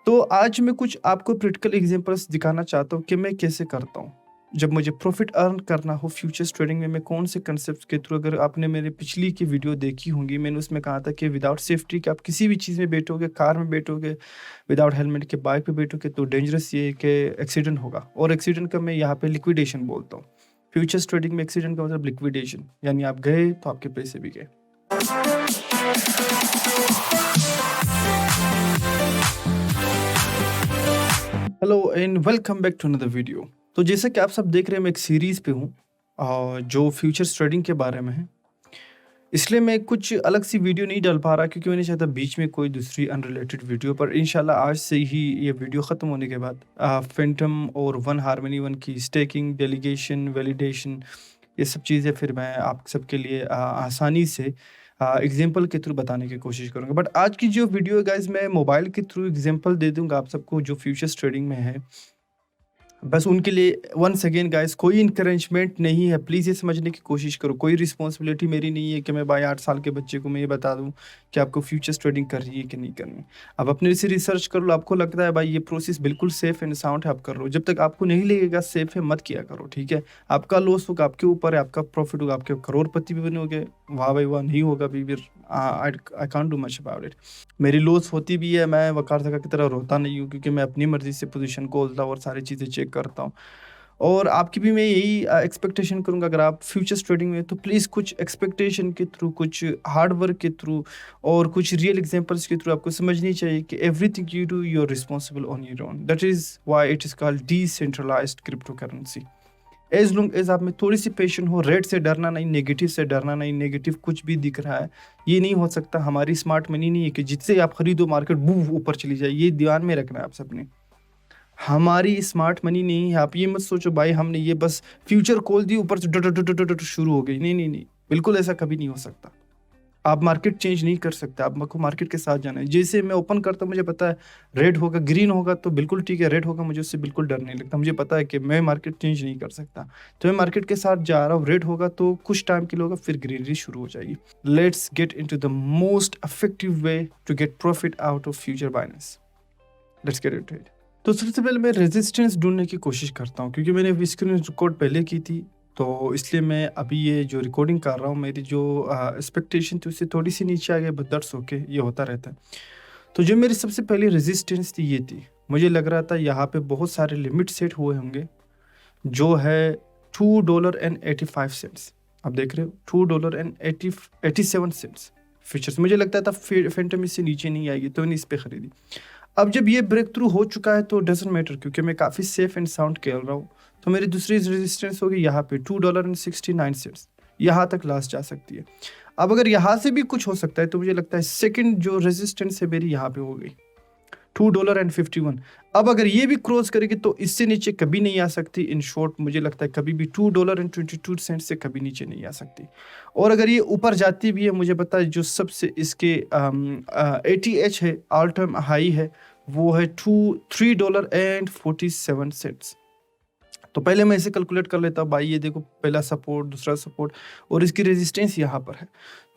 तो आज मैं कुछ आपको प्रैक्टिकल एग्जांपल्स दिखाना चाहता हूँ कि मैं कैसे करता हूँ। जब मुझे प्रॉफ़िट अर्न करना हो फ्यूचर्स ट्रेडिंग में मैं कौन से कांसेप्ट्स के थ्रू अगर आपने मेरे पिछली की वीडियो देखी होंगी, मैंने उसमें कहा था कि विदाउट सेफ्टी के आप किसी भी चीज़ में बैठोगे, कार में बैठोगे, विदाउट हेलमेट के बाइक पे बैठोगे तो डेंजरस ये है कि एक्सीडेंट होगा और एक्सीडेंट का मैं यहाँ पे लिक्विडेशन बोलता हूँ। फ्यूचर्स ट्रेडिंग में एक्सीडेंट का मतलब लिक्विडेशन, यानी आप गए तो आपके पैसे भी गए। Hello and welcome back to another video. तो जैसा कि आप सब देख रहे हैं मैं एक सीरीज़ पे हूँ जो फ्यूचर्स ट्रेडिंग के बारे में है। इसलिए मैं कुछ अलग सी वीडियो नहीं डाल पा रहा क्योंकि मैंने चाहता बीच में कोई दूसरी अनरिलेटेड वीडियो, पर इंशाल्लाह आज से ही ये वीडियो ख़त्म होने के बाद फैंटम और वन हार्मनी वन की स्टेकिंग, डेलीगेशन, वैलिडेशन, ये सब चीज़ें फिर मैं आप सबके लिए आसानी से एग्जांपल के थ्रू बताने की कोशिश करूँगा। बट आज की जो वीडियो है गाइस, मैं मोबाइल के थ्रू एग्जांपल दे दूँगा आप सबको जो फ्यूचर्स ट्रेडिंग में है। बस उनके लिए वंस अगेन गाइस कोई इनकरेजमेंट नहीं है, प्लीज़ ये समझने की कोशिश करो। कोई रिस्पॉन्सिबिलिटी मेरी नहीं है कि मैं भाई 8 साल के बच्चे को मैं ये बता दूँ कि आपको फ्यूचर्स ट्रेडिंग करनी है कि नहीं करनी है। आप अपने से रिसर्च कर लो, आपको लगता है भाई ये प्रोसेस बिल्कुल सेफ एंड साउंड है, आप कर लो। जब तक आपको नहीं लगेगा सेफ है, मत किया करो, ठीक है? आपका लॉस होगा आपके ऊपर है, आपका प्रॉफिट होगा, आपके करोड़पति भी बनोगे, वाह भाई वाह, नहीं होगा भी फिर I can't do much about it. मेरी लॉस होती भी है, मैं वकार धक्का की तरह रोता नहीं हूँ क्योंकि मैं अपनी मर्ज़ी से पोज़ीशन खोलता हूँ और सारी चीज़ें चेक करता हूँ। और आपकी भी मैं यही एक्सपेक्टेशन करूँगा, अगर आप फ्यूचर्स ट्रेडिंग में तो प्लीज़ कुछ एक्सपेक्टेशन के थ्रू, कुछ हार्ड वर्क के थ्रू और कुछ रियल एग्ज़ाम्पल्स के थ्रू आपको समझनी चाहिए कि everything you do you are responsible on your own. That is why it is called decentralised crypto currency. As long as आप में थोड़ी-सी पेशेंस हो, रेट से डरना नहीं, नेगेटिव से डरना नहीं, नेगेटिव कुछ भी दिख रहा है, ये नहीं हो सकता। हमारी स्मार्ट मनी नहीं है कि जिससे आप खरीदो मार्केट बूम ऊपर चली जाए, ये ध्यान में रखना है आप सबने। हमारी स्मार्ट मनी नहीं है, आप ये मत सोचो भाई हमने ये बस फ्यूचर खोल दी ऊपर से ड ड ड ड ड ड शुरू हो गई। नहीं, नहीं, नहीं, बिल्कुल ऐसा कभी नहीं हो सकता। आप मार्केट चेंज नहीं कर सकते, आपको मार्केट के साथ जाना है। जैसे मैं ओपन करता हूँ, मुझे पता है रेड होगा, ग्रीन होगा तो बिल्कुल ठीक है, रेड होगा मुझे उससे बिल्कुल डर नहीं लगता। मुझे पता है कि मैं मार्केट चेंज नहीं कर सकता, तो मैं मार्केट के साथ जा रहा हूँ। रेड होगा तो कुछ टाइम के लिए होगा, फिर ग्रीनरी शुरू हो जाएगी। Let's get into the most effective way to get profit out of future Binance. Let's get into it. तो सबसे पहले मैं रेजिस्टेंस ढूँढने की कोशिश करता हूँ क्योंकि मैंने अभी स्क्रीन रिकॉर्ड पहले की थी, तो इसलिए मैं अभी ये जो रिकॉर्डिंग कर रहा हूँ, मेरी जो एक्सपेक्टेशन थी उससे थोड़ी-सी नीचे आ गई, बट दैट्स ओके, ये होता रहता है। तो जो मेरी सबसे पहली रेजिस्टेंस थी ये थी, मुझे लग रहा था यहाँ पे बहुत सारे लिमिट सेट हुए होंगे, जो है $2.85। आप देख रहे हो $2.87 फ्यूचर्स। मुझे लगता था फैंटम इससे नीचे नहीं आएगी, तो मैंने इस पे खरीदी। अब जब ये ब्रेक थ्रू हो चुका है तो डज़न्ट मैटर क्योंकि मैं काफ़ी सेफ एंड साउंड खेल रहा हूँ। तो मेरी दूसरी रेजिस्टेंस होगी यहाँ पे $2.69, यहाँ तक लास्ट जा सकती है। अब अगर यहाँ से भी कुछ हो सकता है तो मुझे लगता है सेकंड जो रेजिस्टेंस है मेरी यहाँ पे हो गई $2.51। अब अगर ये भी क्रॉस करेगी तो इससे नीचे कभी नहीं आ सकती। इन शॉर्ट मुझे लगता है कभी भी $2.22 से कभी नीचे नहीं आ सकती। और अगर ये ऊपर जाती भी है, मुझे पता है जो सबसे इसके ATH है, ऑल टाइम हाई है, वो है $3.47। तो पहले मैं इसे कैलकुलेट कर लेता हूँ भाई, ये देखो पहला सपोर्ट, दूसरा सपोर्ट और इसकी रेजिस्टेंस यहाँ पर है।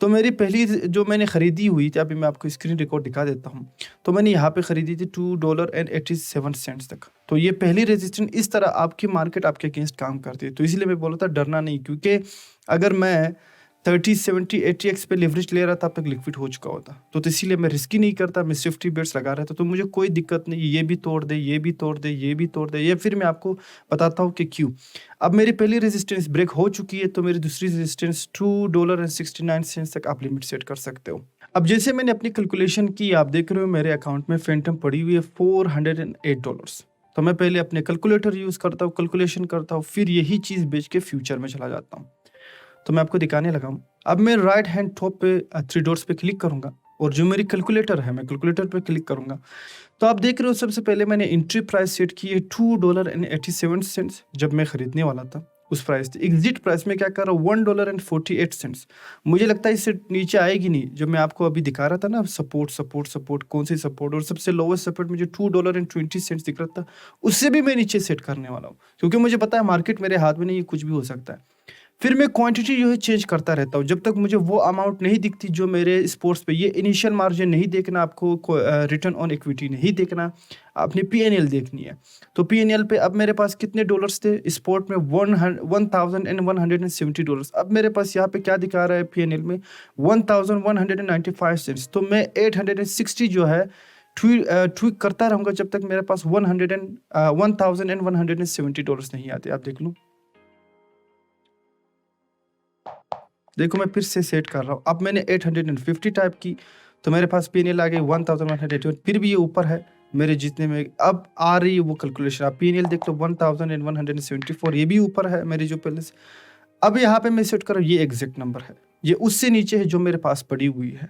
तो मेरी पहली जो मैंने खरीदी हुई थी, अभी मैं आपको स्क्रीन रिकॉर्ड दिखा देता हूँ। तो मैंने यहाँ पे खरीदी थी $2.87 तक। तो ये पहली रेजिस्टेंस, इस तरह आपकी मार्केट आपके अगेंस्ट काम करती है। तो इसलिए मैं बोला था डरना नहीं, क्योंकि अगर मैं 30, 70, 80x पे लेवरेज ले रहा था, अब तक लिक्विड हो चुका होता। तो इसीलिए मैं रिस्क ही नहीं करता, मैं सेफ्टी बेट्स लगा रहा था। तो मुझे कोई दिक्कत नहीं, ये भी तोड़ दे, ये भी तोड़ दे, ये भी तोड़ दे, ये फिर मैं आपको बताता हूँ कि क्यों। अब मेरी पहली रेजिस्टेंस ब्रेक हो चुकी है, तो मेरी दूसरी रेजिस्टेंस $2.69 तक आप लिमिट सेट कर सकते हो। अब जैसे मैंने अपनी कैलकुलेशन की, आप देख रहे हो मेरे अकाउंट में फैंटम पड़ी हुई है $408। तो मैं पहले अपने कैलकुलेटर यूज़ करता हूँ, कैलकुलेशन करता हूँ, फिर यही चीज़ बेच के फ्यूचर में चला जाता हूँ। तो मैं आपको दिखाने लगा हूँ। अब मैं राइट हैंड टॉप पे 3 डॉट्स पे क्लिक करूँगा और जो मेरी कैलकुलेटर है, मैं कैलकुलेटर पे क्लिक करूँगा। तो आप देख रहे हो सबसे पहले मैंने एंट्री प्राइस सेट की है $2.87 जब मैं खरीदने वाला था, उस प्राइस थी। एग्जिट प्राइस में क्या कर रहा हूँ $1.48। मुझे लगता है इससे नीचे आएगी नहीं। जो मैं आपको अभी दिखा रहा था ना, सपोर्ट, कौन सी सपोर्ट, और सबसे लोवेस्ट सपोर्ट मुझे $2.20 दिख रहा था, उससे भी मैं नीचे सेट करने वाला हूँ क्योंकि मुझे पता है मार्केट मेरे हाथ में नहीं है, कुछ भी हो सकता है। फिर मैं क्वांटिटी जो है चेंज करता रहता हूँ जब तक मुझे वो अमाउंट नहीं दिखती जो मेरे स्पोर्ट्स पे। ये इनिशियल मार्जिन नहीं देखना आपको, रिटर्न ऑन इक्विटी नहीं देखना, आपने पीएनएल देखनी है। तो पीएनएल पे अब मेरे पास कितने डॉलर्स थे स्पोर्ट में, $1170। अब मेरे पास यहाँ पे क्या दिखा रहा है पीएनएल में, 1195 सेंट्स। तो मैं 860 जो है ट्वीक करता रहूँगा जब तक मेरे पास $1170 नहीं आते। आप देख लो, देखो मैं फिर से सेट कर रहा हूँ। अब मैंने 850 टाइप की तो मेरे पास पीएनएल आ गई 1181, फिर भी ये ऊपर है मेरे जितने में। अब आ रही है वो कैलकुलेशन, आप पीएनएल देख लो 1174, ये भी ऊपर है मेरी जो पहले से। अब यहाँ पे मैं सेट कर रहा हूँ, ये एग्जैक्ट नंबर है, ये उससे नीचे है जो मेरे पास पड़ी हुई है।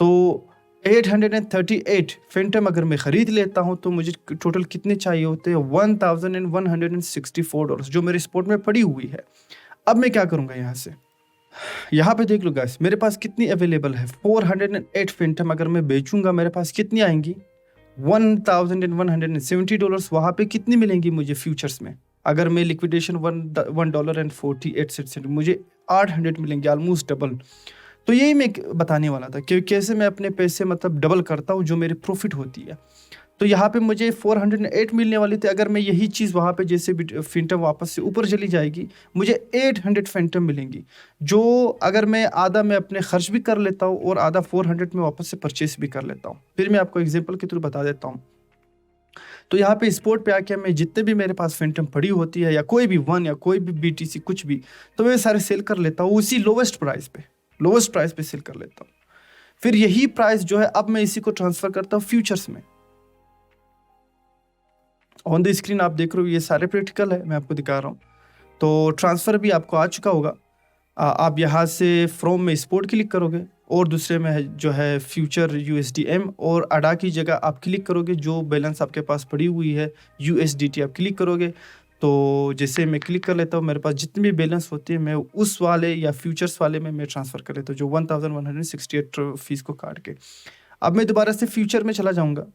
तो 838 फेंटम अगर मैं ख़रीद लेता हूँ तो मुझे टोटल कितने चाहिए होते हैं, $1164 जो मेरे स्पोर्ट में पड़ी हुई है। अब मैं क्या करूँगा, यहाँ पे देख लो गाइस, मेरे पास कितनी अवेलेबल है, 408 फेंटम अगर मैं बेचूंगा मेरे पास कितनी आएंगी, $1170। वहाँ पे कितनी मिलेंगी मुझे फ्यूचर्स में, अगर मैं लिक्विडेशन $1.48 मुझे 800 मिलेंगे, ऑलमोस्ट डबल। तो यही मैं बताने वाला था कि कैसे मैं अपने पैसे मतलब डबल करता हूँ जो मेरी प्रॉफिट होती है। तो यहाँ पे मुझे 408 मिलने वाली थी, अगर मैं यही चीज़ वहाँ पे जैसे भी फेंटम वापस से ऊपर चली जाएगी मुझे 800 फेंटम मिलेंगी, जो अगर मैं आधा मैं अपने खर्च भी कर लेता हूँ और आधा 400 में वापस से परचेस भी कर लेता हूँ। फिर मैं आपको एग्जांपल के थ्रू बता देता हूँ। तो यहाँ पे स्पोर्ट पे आके मैं जितने भी मेरे पास फेंटम पड़ी होती है या कोई भी वन या कोई भी बीटीसी कुछ भी, तो मैं सारे सेल कर लेता हूँ उसी लोवेस्ट प्राइस पे सेल कर लेता हूँ। फिर यही प्राइस जो है अब मैं इसी को ट्रांसफर करता हूँ फ्यूचर्स में। ऑन द स्क्रीन आप देख रहे हो ये सारे प्रैक्टिकल है, मैं आपको दिखा रहा हूँ। तो ट्रांसफ़र भी आपको आ चुका होगा। आप यहाँ से फ्रॉम में स्पोर्ट क्लिक करोगे और दूसरे में है जो है फ्यूचर USDM, और अडा की जगह आप क्लिक करोगे जो बैलेंस आपके पास पड़ी हुई है USDT आप क्लिक करोगे। तो जैसे मैं क्लिक कर लेता हूँ, मेरे पास जितनी भी बैलेंस होती है मैं उस वाले या फ्यूचर्स वाले में मैं ट्रांसफ़र कर लेता हूँ जो 1168 फीस को काट के। अब मैं दोबारा से फ्यूचर में चला जाऊँगा।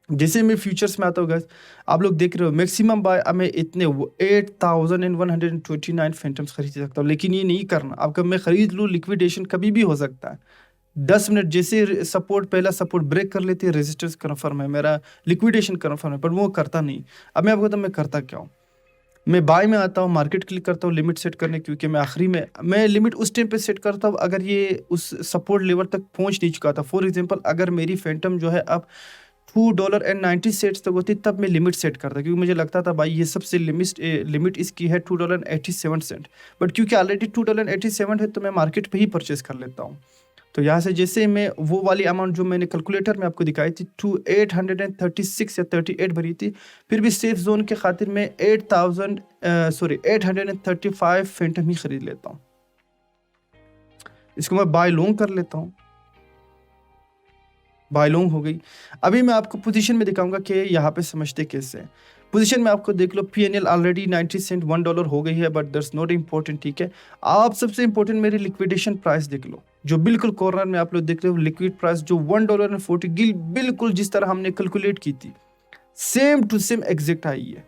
जैसे मैं फ्यूचर्स में आता हूँ गाइस, आप लोग देख रहे हो मैक्सिमम बाय अब मैं इतने 8129 फैंटम्स खरीद सकता हूँ, लेकिन ये नहीं करना। अब कब मैं खरीद लूँ, लिक्विडेशन कभी भी हो सकता है। 10 मिनट जैसे सपोर्ट, पहला सपोर्ट ब्रेक कर लेती है, रेजिस्टेंस कन्फर्म है, मेरा लिक्विडेशन कन्फर्म है, पर वो करता नहीं। अब मैं आपको बताऊँ मैं करता क्या हूँ, मैं बाय में आता हूँ, मार्केट क्लिक करता हूँ लिमिट सेट करने, क्योंकि मैं आखिरी में मैं लिमिट उस टाइम पे सेट करता हूँ अगर ये उस सपोर्ट लेवल तक पहुँच नहीं चुका था। फॉर एग्जांपल अगर मेरी फैंटम जो है अब $2.90 तक होती तब मैं लिमिट सेट करता, क्योंकि मुझे लगता था भाई ये सबसे लिमिट इसकी है $2.87। बट क्योंकि ऑलरेडी $2.87 है तो मैं मार्केट पे ही परचेस कर लेता हूँ। तो यहाँ से जैसे मैं वो वाली अमाउंट जो मैंने कैलकुलेटर में आपको दिखाई थी 836 या 38 भरी थी, फिर भी सेफ जोन के खातिर मैं 835 फेंटम ही खरीद लेता हूँ। इसको मैं बाय लॉन्ग कर लेता हूँ, बाय लॉन्ग हो गई। अभी मैं आपको पोजीशन में दिखाऊंगा कि यहाँ पे समझते कैसे हैं। पोजीशन में आपको देख लो पीएनएल ऑलरेडी 90 सेंट $1 हो गई है, बट दैट्स नॉट इम्पोर्टेंट, ठीक है। आप सबसे इम्पोर्टेंट मेरी लिक्विडेशन प्राइस देख लो, जो बिल्कुल कॉर्नर में आप लोग देख रहे हो लिक्विड प्राइस जो $1.40 बिल्कुल जिस तरह हमने कैलकुलेट की थी सेम टू सेम एग्जैक्ट आई है।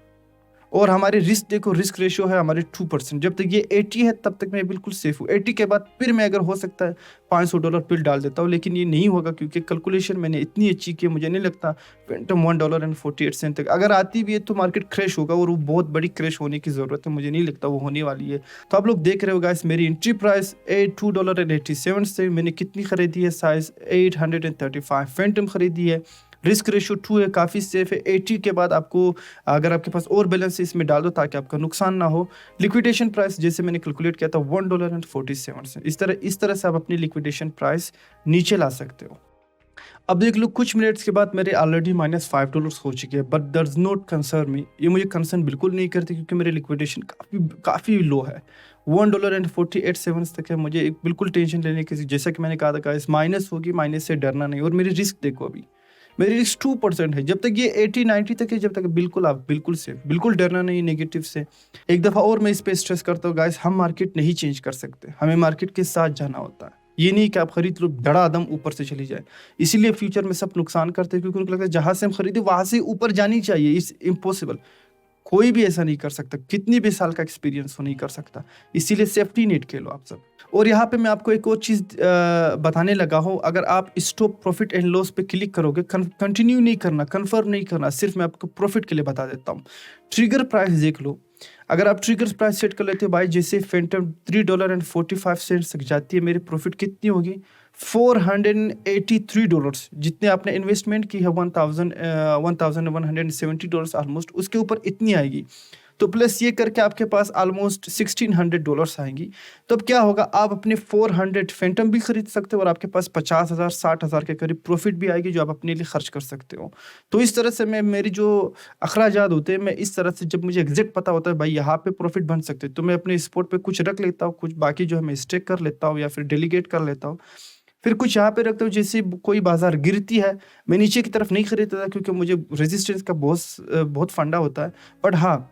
और हमारे रिस्क देखो, रिस्क रेशियो है हमारे 2%। जब तक ये 80 है तब तक मैं बिल्कुल सेफ हूँ। 80 के बाद फिर मैं अगर हो सकता है $500 बिल डाल देता हूँ, लेकिन ये नहीं होगा क्योंकि कैलकुलेशन मैंने इतनी अच्छी की, मुझे नहीं लगता फैंटम $1.48 तक अगर आती भी है तो मार्केट क्रैश होगा, और वो बहुत बड़ी क्रैश होने की ज़रूरत है, मुझे नहीं लगता वो होने वाली है। तो आप लोग देख रहे हो गाइस, मेरी एंट्री प्राइस $2.87 से मैंने कितनी खरीदी है, साइज 835 फैंटम खरीदी है। रिस्क रेशियो 2 है, काफ़ी सेफ है। 80 के बाद आपको अगर आपके पास और बैलेंस है इसमें डाल दो ताकि आपका नुकसान ना हो। लिक्विडेशन प्राइस जैसे मैंने कैलकुलेट किया था $1.47 से। इस तरह से आप अपनी लिक्विडेशन प्राइस नीचे ला सकते हो। अब देख लो कुछ मिनट्स के बाद मेरे ऑलरेडी -$5 हो चुके हैं, बट डज नॉट कंसर्न मी, ये मुझे कंसर्न बिल्कुल नहीं करती क्योंकि मेरे लिक्विडेशन काफ़ी लो है, $1.48 तक है। मुझे बिल्कुल टेंशन लेने की, जैसा कि मैंने कहा था इस माइनस होगी, माइनस से डरना नहीं। और मेरी रिस्क देखो, अभी मेरी रिस्क 2% है। जब तक ये 80-90 तक है, जब तक आप बिल्कुल सेफ, बिल्कुल डरना नहीं नेगेटिव से। एक दफ़ा और मैं इस पर स्ट्रेस करता हूँ गाइस, हम मार्केट नहीं चेंज कर सकते, हमें मार्केट के साथ जाना होता है। ये नहीं कि आप खरीद लो धड़ाधम ऊपर से चली जाए। इसीलिए फ्यूचर में सब नुकसान करते हैं क्योंकि उनको लगता है जहाँ से हम खरीदे वहाँ से ऊपर जानी चाहिए, इट्स इम्पॉसिबल। कोई भी ऐसा नहीं कर सकता, कितनी भी साल का एक्सपीरियंस हो नहीं कर सकता। इसीलिए सेफ्टी नेट के लो आप सब। और यहाँ पे मैं आपको एक और चीज़ बताने लगा हूँ, अगर आप स्टॉप प्रॉफिट एंड लॉस पे क्लिक करोगे, कंटिन्यू नहीं करना, कन्फर्म नहीं करना, सिर्फ मैं आपको प्रॉफिट के लिए बता देता हूँ। ट्रिगर प्राइस देख लो, अगर आप ट्रिगर प्राइस सेट कर लेते हो भाई, जैसे फेंटम $3.45 तक जाती है, मेरी प्रॉफिट कितनी होगी? $483, जितने आपने इन्वेस्टमेंट की है $1170 ऑलमोस्ट, उसके ऊपर इतनी आएगी। तो प्लस ये करके आपके पास ऑलमोस्ट $1600 आएंगी। तो अब क्या होगा, आप अपने 400 फैंटम भी खरीद सकते हो और आपके पास 50,000 60,000 के करीब प्रॉफिट भी आएगी, जो आप अपने लिए खर्च कर सकते हो। तो इस तरह से मैं मेरी जो अखराजात होते हैं, मैं इस तरह से, जब मुझे एग्जैक्ट पता होता है भाई यहाँ पे प्रॉफिट बन सकते हैं, तो मैं अपने स्पॉट पे कुछ रख लेता हूँ, कुछ बाकी जो है मैं स्टेक कर लेता हूँ या फिर डेलीगेट कर लेता हूँ। फिर कुछ यहाँ पे रखता हूँ, जैसे कोई बाजार गिरती है, मैं नीचे की तरफ नहीं खरीदता था क्योंकि मुझे रेजिस्टेंस का बहुत फंडा होता है। बट हाँ,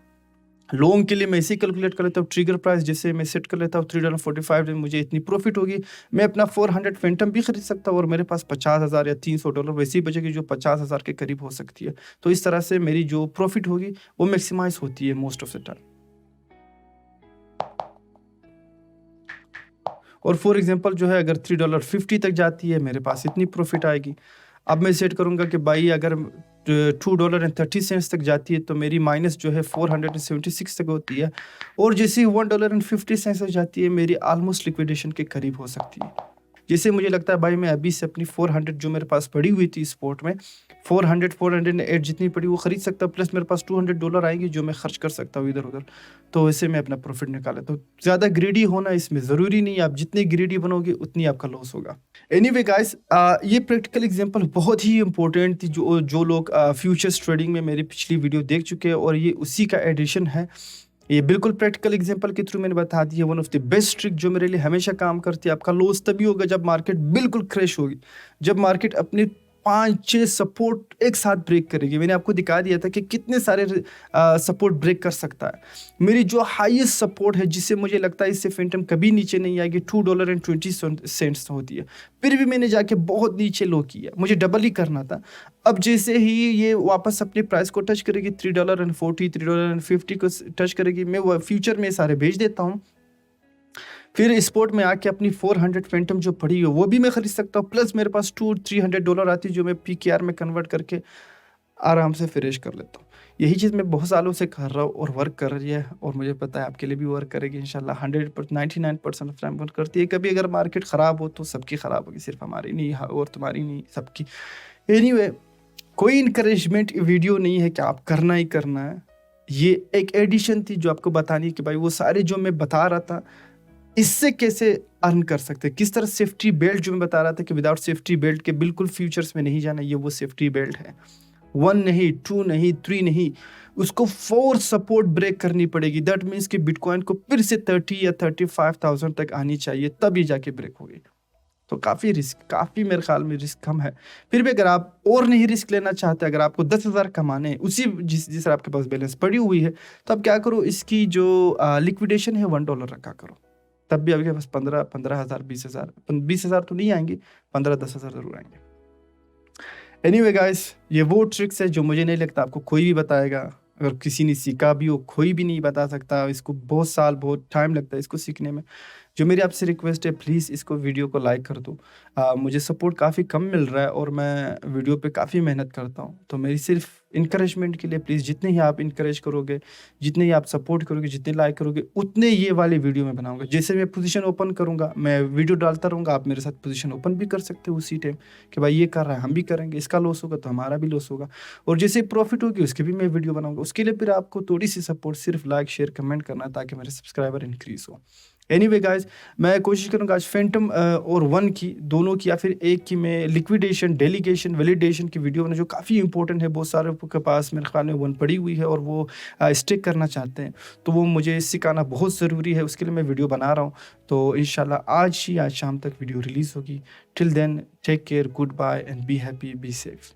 लॉन्ग के लिए मैं इसे कैलकुलेट कर लेता हूँ, ट्रिगर प्राइस जैसे मैं सेट कर लेता हूँ $3.45 में मुझे इतनी प्रॉफिट होगी, मैं अपना 400 फैंटम भी खरीद सकता हूँ और मेरे पास 50,000 या $300 वैसी बचेगी, जो 50,000 के करीब हो सकती है। तो इस तरह से मेरी जो प्रॉफिट होगी वो मैक्सिमाइज होती है मोस्ट ऑफ द टाइम। और फॉर एग्जांपल जो है, अगर $3.50 तक जाती है, मेरे पास इतनी प्रॉफिट आएगी। अब मैं सेट करूंगा कि भाई अगर $2.30 तक जाती है, तो मेरी माइनस जो है 476 तक होती है। और जैसे ही $1.50 तक जाती है, मेरी ऑलमोस्ट लिक्विडेशन के करीब हो सकती है। जैसे मुझे लगता है भाई, मैं अभी से अपनी 400 जो मेरे पास पड़ी हुई थी स्पॉट में, 408 जितनी पड़ी वो खरीद सकता, प्लस मेरे पास $200 आएंगे जो मैं खर्च कर सकता हूँ इधर उधर। तो ऐसे मैं अपना प्रॉफिट निकाला। तो ज़्यादा ग्रीडी होना इसमें ज़रूरी नहीं है, आप जितनी ग्रीडी बनोगे उतनी आपका लॉस होगा। एनीवे गाइस, ये प्रैक्टिकल एग्जांपल बहुत ही इंपॉर्टेंट थी, जो लोग फ्यूचर्स ट्रेडिंग में मेरी पिछली वीडियो देख चुके हैं, और ये उसी का एडिशन है। ये बिल्कुल प्रैक्टिकल एग्जांपल के थ्रू मैंने बता दी है। One of the best trick जो मेरे लिए हमेशा काम करती है। आपका लॉस तभी होगा जब मार्केट बिल्कुल क्रैश होगी, जब मार्केट अपने 5-6 सपोर्ट एक साथ ब्रेक करेगी। मैंने आपको दिखा दिया था कि कितने सारे सपोर्ट ब्रेक कर सकता है। मेरी जो हाईएस्ट सपोर्ट है, जिससे मुझे लगता है इससे फैंटम कभी नीचे नहीं आएगी, $2.20 होती है। फिर भी मैंने जाके बहुत नीचे लो किया, मुझे डबल ही करना था। अब जैसे ही ये वापस अपने प्राइस को टच करेगी, $3.40 $3.50 को टच करेगी, मैं वो फ्यूचर में सारे भेज देता हूँ। फिर स्पोर्ट में आके अपनी 400 फैंटम जो पड़ी हो वो भी मैं खरीद सकता हूँ, प्लस मेरे पास $200-300 आती है, जो मैं PKR में कन्वर्ट करके आराम से फिनिश कर लेता हूँ। यही चीज़ मैं बहुत सालों से कर रहा हूँ और वर्क कर रही है, और मुझे पता है आपके लिए भी वर्क करेगी इंशाल्लाह। 99% ऑफ टाइम वर्क करती है। कभी अगर मार्केट ख़राब हो तो सबकी ख़राब होगी, सिर्फ हमारी नहीं और तुम्हारी नहीं, सबकी। एनीवे, कोई इनकरेजमेंट वीडियो नहीं है कि आप करना ही करना है। ये एक एडिशन थी जो आपको बतानी कि भाई वो सारे जो मैं बता रहा था, इससे कैसे अर्न कर सकते हैं, किस तरह सेफ्टी बेल्ट जो मैं बता रहा था कि विदाउट सेफ्टी बेल्ट के बिल्कुल फ्यूचर्स में नहीं जाना, ये वो सेफ्टी बेल्ट है। 1 नहीं, 2 नहीं, 3 नहीं, उसको 4 सपोर्ट ब्रेक करनी पड़ेगी। दैट मीन्स कि बिटकॉइन को फिर से 30 या 35,000 तक आनी चाहिए, तब ये जाके ब्रेक होगी। तो काफ़ी मेरे ख्याल में रिस्क कम है। फिर भी अगर आप और नहीं रिस्क लेना चाहते, अगर आपको 10,000 कमाने हैं उसी जिस आपके पास बैलेंस पड़ी हुई है, तो आप क्या करो, इसकी जो लिक्विडेशन है $1 रखा करो, तब भी आपके पास 15,000 20,000 तो नहीं आएंगे, 15-10,000 जरूर आएंगे। एनीवे गाइस, ये वो ट्रिक्स है जो मुझे नहीं लगता आपको कोई भी बताएगा। अगर किसी ने सीखा भी हो, कोई भी नहीं बता सकता। इसको बहुत टाइम लगता है इसको सीखने में। जो मेरी आपसे रिक्वेस्ट है, प्लीज़ इसको वीडियो को लाइक कर दो। मुझे सपोर्ट काफ़ी कम मिल रहा है और मैं वीडियो पे काफ़ी मेहनत करता हूँ। तो मेरी सिर्फ इनकरेजमेंट के लिए प्लीज़, जितने ही आप इनकरेज करोगे, जितने ही आप सपोर्ट करोगे, जितने लाइक करोगे, उतने ये वाली वीडियो मैं बनाऊँगा। जैसे मैं पोजीशन ओपन करूँगा, मैं वीडियो डालता रहूँगा, आप मेरे साथ पोजीशन ओपन भी कर सकते हो उसी टाइम कि भाई ये कर रहा है, हम भी करेंगे। इसका लॉस होगा तो हमारा भी लॉस होगा, और जैसे प्रॉफिट होगी उसकी भी मैं वीडियो बनाऊँगा। उसके लिए फिर आपको थोड़ी सी सपोर्ट, सिर्फ लाइक, शेयर, कमेंट करना है, ताकि मेरे सब्सक्राइबर इंक्रीज़ हो। एनीवे गाइस, मैं कोशिश करूँगा आज फैंटम और वन की, दोनों की या फिर एक की, मैं लिक्विडेशन, डेलीगेशन, वैलिडेशन की वीडियो बनाऊँ, जो काफ़ी इंपॉर्टेंट है। बहुत सारे के पास मेरे ख्याल में वन पड़ी हुई है और वो स्टिक करना चाहते हैं, तो वो मुझे सिखाना बहुत ज़रूरी है। उसके लिए मैं वीडियो बना रहा हूँ। तो इंशाल्लाह आज शाम तक वीडियो रिलीज़ होगी। Till then, take care, good bye and be happy, be safe.